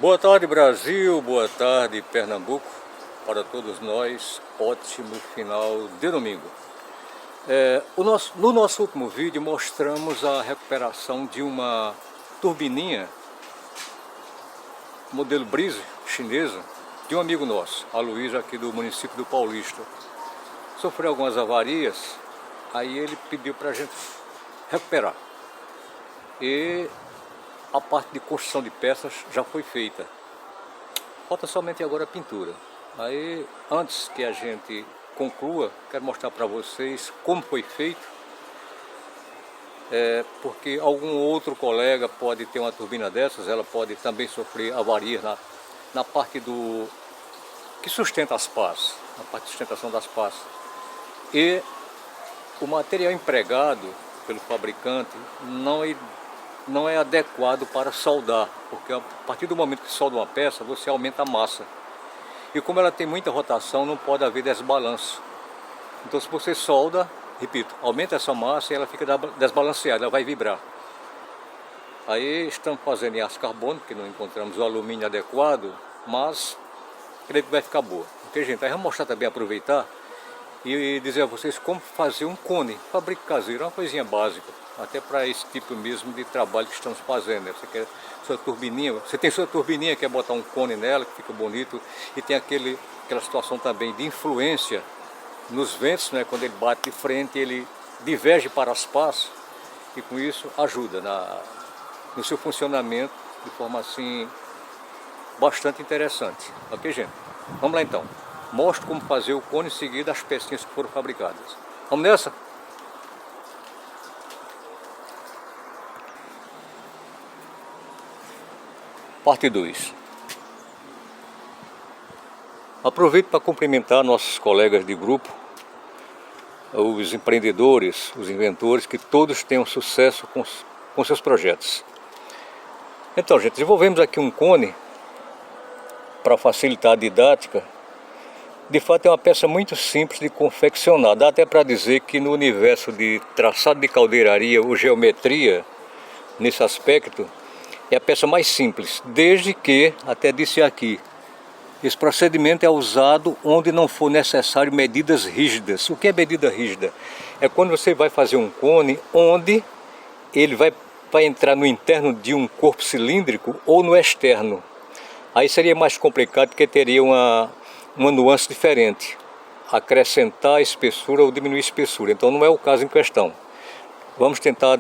Boa tarde, Brasil, boa tarde, Pernambuco, para todos nós, ótimo final de domingo. No nosso último vídeo mostramos a recuperação de uma turbininha modelo Breeze chinesa de um amigo nosso, a Luísa, aqui do município do Paulista. Sofreu algumas avarias, aí ele pediu para a gente recuperar. E a parte de construção de peças já foi feita. Falta somente agora a pintura. Aí, antes que a gente conclua, quero mostrar para vocês como foi feito. Porque algum outro colega pode ter uma turbina dessas, ela pode também sofrer avarias na parte que sustenta as pás, na parte de sustentação das pás. E o material empregado pelo fabricante não é adequado para soldar, porque a partir do momento que solda uma peça, você aumenta a massa. E como ela tem muita rotação, não pode haver desbalanço. Então se você solda, repito, aumenta essa massa e ela fica desbalanceada, ela vai vibrar. Aí estamos fazendo em aço carbono, porque não encontramos o alumínio adequado, mas creio que vai ficar boa. Ok, gente? Aí vamos mostrar também, aproveitar e dizer a vocês como fazer um cone, fabrico caseiro, uma coisinha básica, até para esse tipo mesmo de trabalho que estamos fazendo, né? Você quer sua turbininha, você tem sua turbininha, quer botar um cone nela, que fica bonito, e tem aquela situação também de influência nos ventos, né? Quando ele bate de frente, ele diverge para as pás, e com isso ajuda no seu funcionamento de forma assim bastante interessante. Ok, gente? Vamos lá então. Mostro como fazer o cone em seguida as pecinhas que foram fabricadas. Vamos nessa? Parte 2. Aproveito para cumprimentar nossos colegas de grupo, os empreendedores, os inventores, que todos tenham sucesso com seus projetos. Então, gente, desenvolvemos aqui um cone para facilitar a didática. De fato é uma peça muito simples de confeccionar, dá até para dizer que no universo de traçado de caldeiraria ou geometria, nesse aspecto, é a peça mais simples, desde que, até disse aqui, esse procedimento é usado onde não for necessário medidas rígidas. O que é medida rígida? É quando você vai fazer um cone onde ele vai entrar no interno de um corpo cilíndrico ou no externo. Aí seria mais complicado, porque teria uma nuance diferente, acrescentar espessura ou diminuir espessura. Então não é o caso em questão. Vamos tentar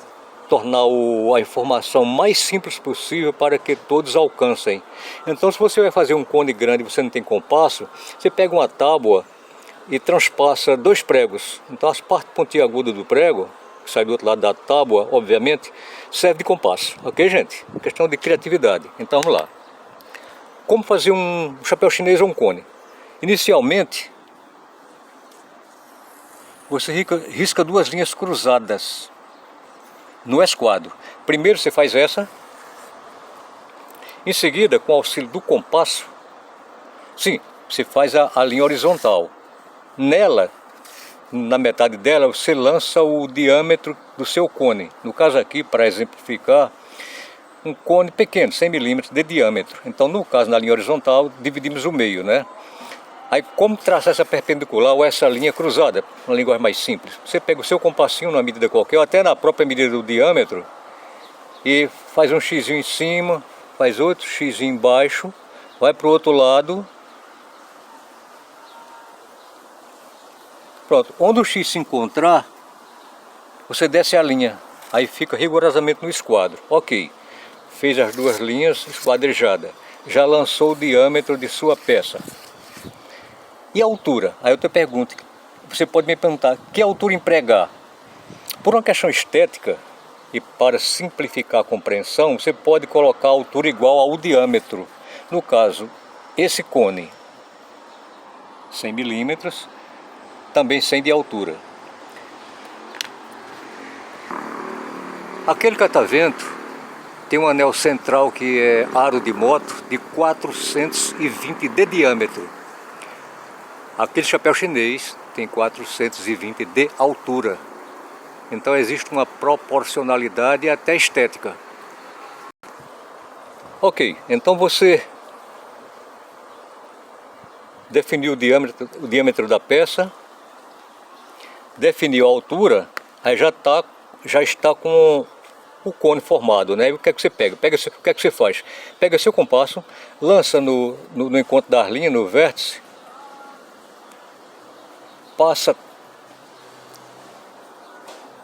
tornar a informação mais simples possível para que todos alcancem. Então, se você vai fazer um cone grande e você não tem compasso, você pega uma tábua e transpassa 2 pregos. Então as partes pontiagudas do prego, que sai do outro lado da tábua, obviamente, serve de compasso. Ok, gente? Questão de criatividade. Então vamos lá. Como fazer um chapéu chinês ou um cone? Inicialmente, você risca 2 linhas cruzadas no esquadro. Primeiro você faz essa, em seguida, com o auxílio do compasso, sim, você faz a linha horizontal. Nela, na metade dela, você lança o diâmetro do seu cone. No caso aqui, para exemplificar, um cone pequeno, 100 milímetros de diâmetro. Então, no caso, na linha horizontal, dividimos o meio, né? Aí, como traçar essa perpendicular ou essa linha cruzada? Uma linguagem mais simples. Você pega o seu compassinho numa medida qualquer, ou até na própria medida do diâmetro, e faz um xizinho em cima, faz outro xizinho embaixo, vai para o outro lado. Pronto. Onde o X se encontrar, você desce a linha. Aí fica rigorosamente no esquadro. Ok. Fez as 2 linhas esquadrejadas. Já lançou o diâmetro de sua peça. E a altura? Aí eu te pergunto, você pode me perguntar, que altura empregar? Por uma questão estética e para simplificar a compreensão, você pode colocar a altura igual ao diâmetro. No caso, esse cone, 100 milímetros, também 100 de altura. Aquele catavento tem um anel central que é aro de moto de 420 de diâmetro. Aquele chapéu chinês tem 420 de altura. Então existe uma proporcionalidade até estética. Ok, então você definiu o diâmetro da peça, definiu a altura, aí já está com o cone formado, né? E o que é que você pega? O que é que você faz? Pega seu compasso, lança no encontro das linhas, no vértice, passa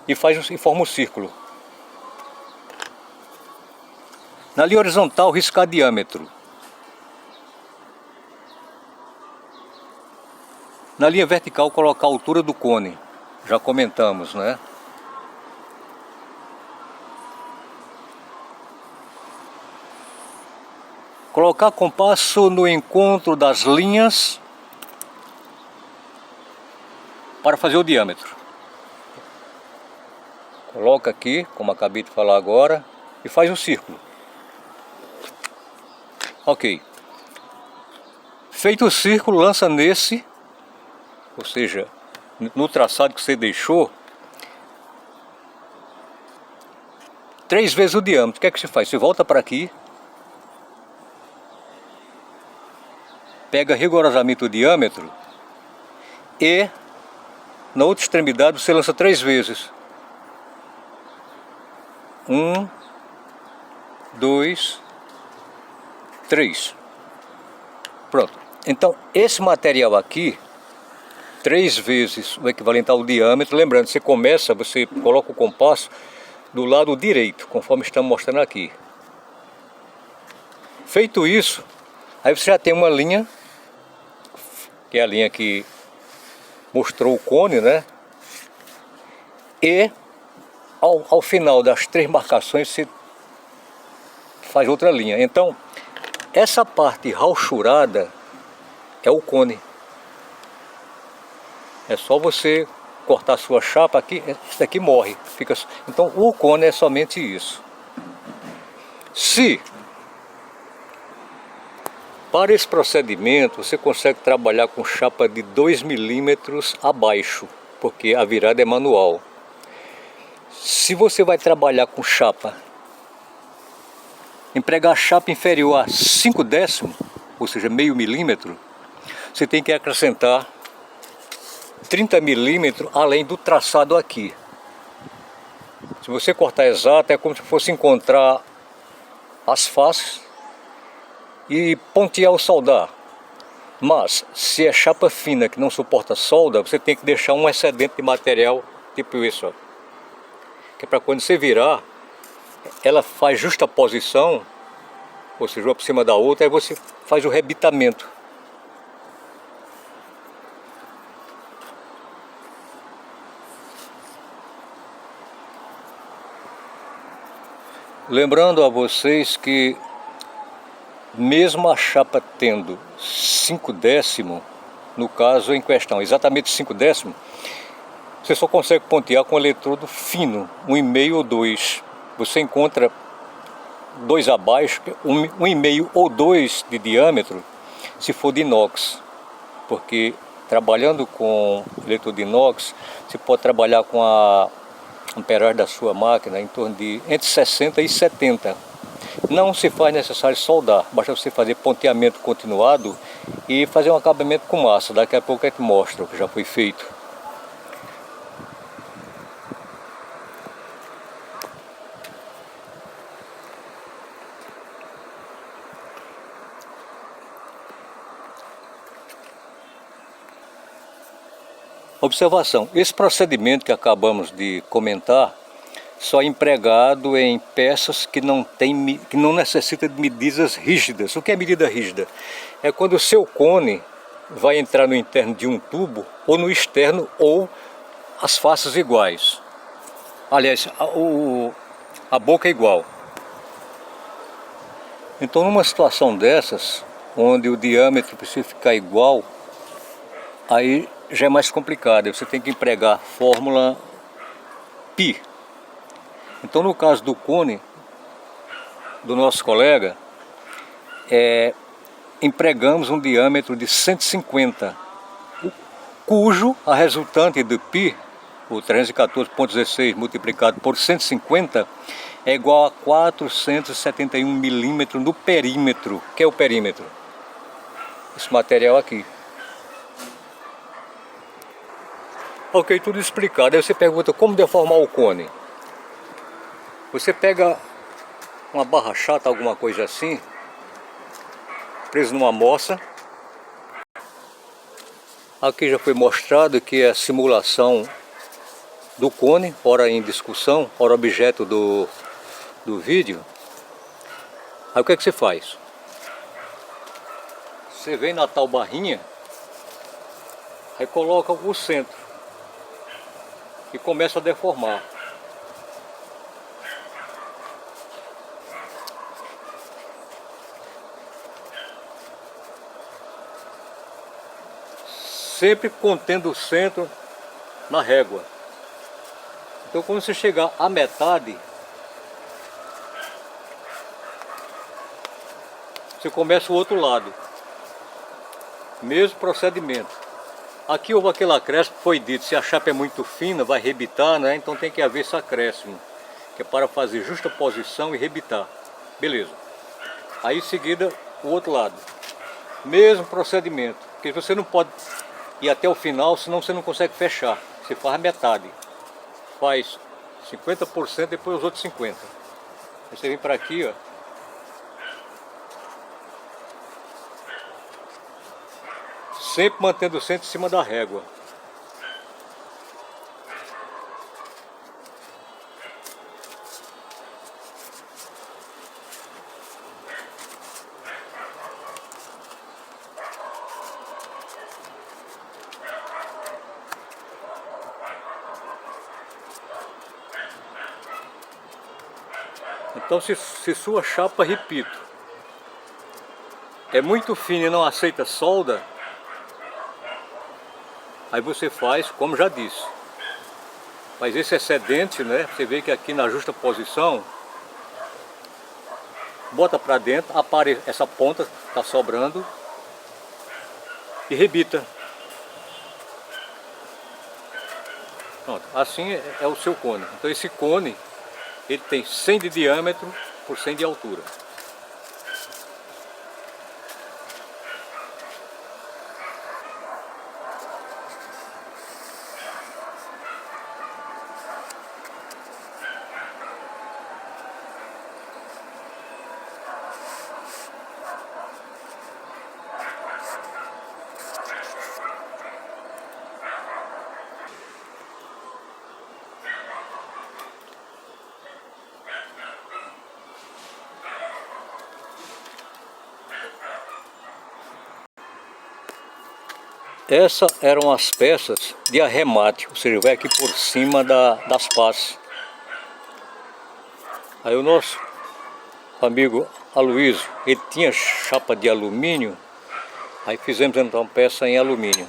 e forma um círculo. Na linha horizontal, riscar diâmetro. Na linha vertical, colocar a altura do cone. Já comentamos, né? Colocar compasso no encontro das linhas para fazer o diâmetro. Coloca aqui, como acabei de falar agora, e faz um círculo. Ok. Feito o círculo, lança nesse, ou seja, no traçado que você deixou, 3 vezes o diâmetro. O que é que você faz? Você volta para aqui, pega rigorosamente o diâmetro e na outra extremidade você lança 3 vezes. 1, 2, 3. Pronto. Então esse material aqui, 3 vezes o equivalente ao diâmetro. Lembrando, você coloca o compasso do lado direito, conforme estamos mostrando aqui. Feito isso, aí você já tem uma linha, que é a linha que mostrou o cone, né? E ao final das 3 marcações você faz outra linha. Então essa parte rauchurada é o cone. É só você cortar a sua chapa aqui, isso daqui morre. Então o cone é somente isso. Se para esse procedimento você consegue trabalhar com chapa de 2 milímetros abaixo, porque a virada é manual. Se você vai trabalhar com chapa, empregar chapa inferior a 5 décimos, ou seja, meio milímetro, você tem que acrescentar 30 milímetros além do traçado aqui. Se você cortar exato, é como se fosse encontrar as faces e pontear ou soldar. Mas se é chapa fina que não suporta solda, você tem que deixar um excedente de material, tipo isso, ó. Que é para quando você virar, ela faz justa posição, ou seja, uma por cima da outra, aí você faz o rebitamento. Lembrando a vocês que mesmo a chapa tendo 5 décimos, no caso em questão, exatamente 5 décimos, você só consegue pontear com um eletrodo fino, 1,5 ou 2. Você encontra 2 abaixo, 1,5 ou 2 de diâmetro, se for de inox. Porque trabalhando com eletrodo de inox, você pode trabalhar com a amperagem da sua máquina em torno de entre 60 e 70. Não se faz necessário soldar, basta você fazer ponteamento continuado e fazer um acabamento com massa. Daqui a pouco eu te mostro o que já foi feito. Observação: esse procedimento que acabamos de comentar só é empregado em peças que não necessitam de medidas rígidas. O que é medida rígida? É quando o seu cone vai entrar no interno de um tubo, ou no externo, ou as faces iguais. Aliás, a boca é igual. Então numa situação dessas, onde o diâmetro precisa ficar igual, aí já é mais complicado, você tem que empregar a fórmula π. Então no caso do cone do nosso colega, empregamos um diâmetro de 150, cujo a resultante do π, o 314.16 multiplicado por 150 é igual a 471 milímetros no perímetro. O que é o perímetro? Esse material aqui. Ok, tudo explicado. Aí você pergunta como deformar o cone. Você pega uma barra chata, alguma coisa assim, preso numa moça. Aqui já foi mostrado que é a simulação do cone, ora em discussão, ora objeto do vídeo. Aí o que é que você faz? Você vem na tal barrinha, aí coloca o centro e começa a deformar. Sempre contendo o centro na régua. Então quando você chegar à metade, você começa o outro lado. Mesmo procedimento. Aqui houve aquele acréscimo, foi dito, se a chapa é muito fina, vai rebitar, né? Então tem que haver esse acréscimo, que é para fazer justa posição e rebitar. Beleza. Aí em seguida, o outro lado. Mesmo procedimento. Porque você não pode ir até o final, senão você não consegue fechar. Você faz a metade. Faz 50%, depois os outros 50%. Aí você vem para aqui, ó. Sempre mantendo o centro em cima da régua. Então se sua chapa, repito, é muito fina e não aceita solda, aí você faz, como já disse, faz esse excedente, né? Você vê que aqui na justa posição, bota para dentro, essa ponta que está sobrando e rebita. Pronto, assim é o seu cone. Então esse cone, ele tem 100 de diâmetro por 100 de altura. Essas eram as peças de arremate, ou seja, vai aqui por cima das passes. Aí o nosso amigo Aloysio, ele tinha chapa de alumínio, aí fizemos então peça em alumínio.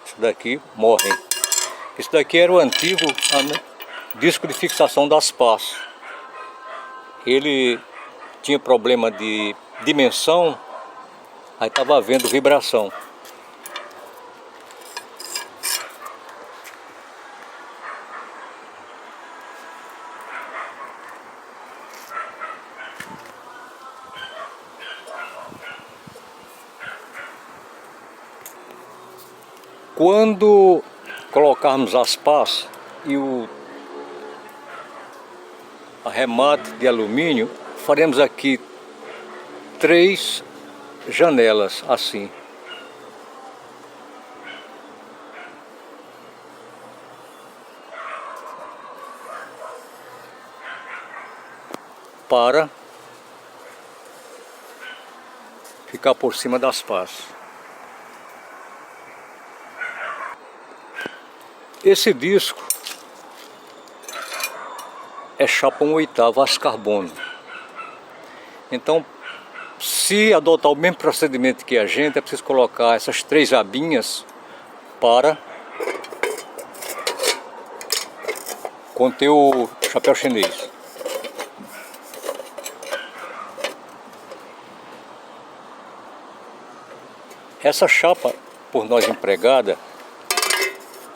Isso daqui morre. Isso daqui era o antigo disco de fixação das passes. Ele tinha problema de dimensão, aí estava havendo vibração. Quando colocarmos as pás e o arremate de alumínio, faremos aqui 3 janelas assim. Para ficar por cima das pás. Esse disco é chapa 1/8 aço carbono. Então, se adotar o mesmo procedimento que a gente, é preciso colocar essas 3 abinhas para conter o chapéu chinês. Essa chapa, por nós empregada,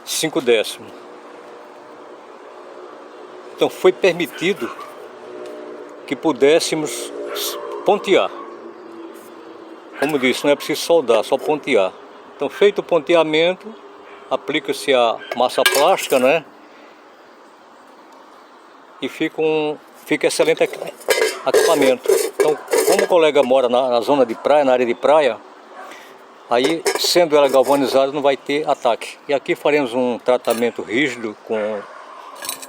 5 décimos. Então foi permitido que pudéssemos pontear. Como disse, não é preciso soldar, só pontear. Então, feito o ponteamento, aplica-se a massa plástica, né? E fica excelente acabamento. Então, como o colega mora na zona de praia, na área de praia, aí, sendo ela galvanizada, não vai ter ataque. E aqui faremos um tratamento rígido com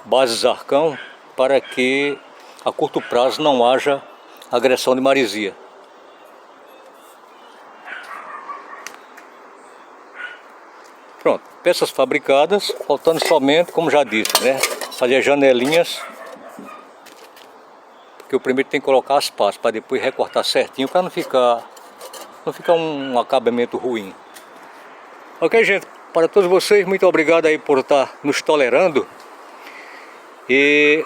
bases arcão para que a curto prazo não haja agressão de maresia. Pronto, peças fabricadas, faltando somente, como já disse, né, fazer janelinhas, porque o primeiro tem que colocar as pastas para depois recortar certinho para não ficar um acabamento ruim. Ok, gente, para todos vocês, muito obrigado aí por estar nos tolerando. E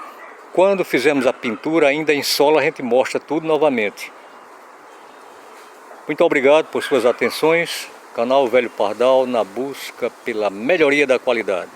quando fizermos a pintura, ainda em solo, a gente mostra tudo novamente. Muito obrigado por suas atenções. Canal Velho Pardal na busca pela melhoria da qualidade.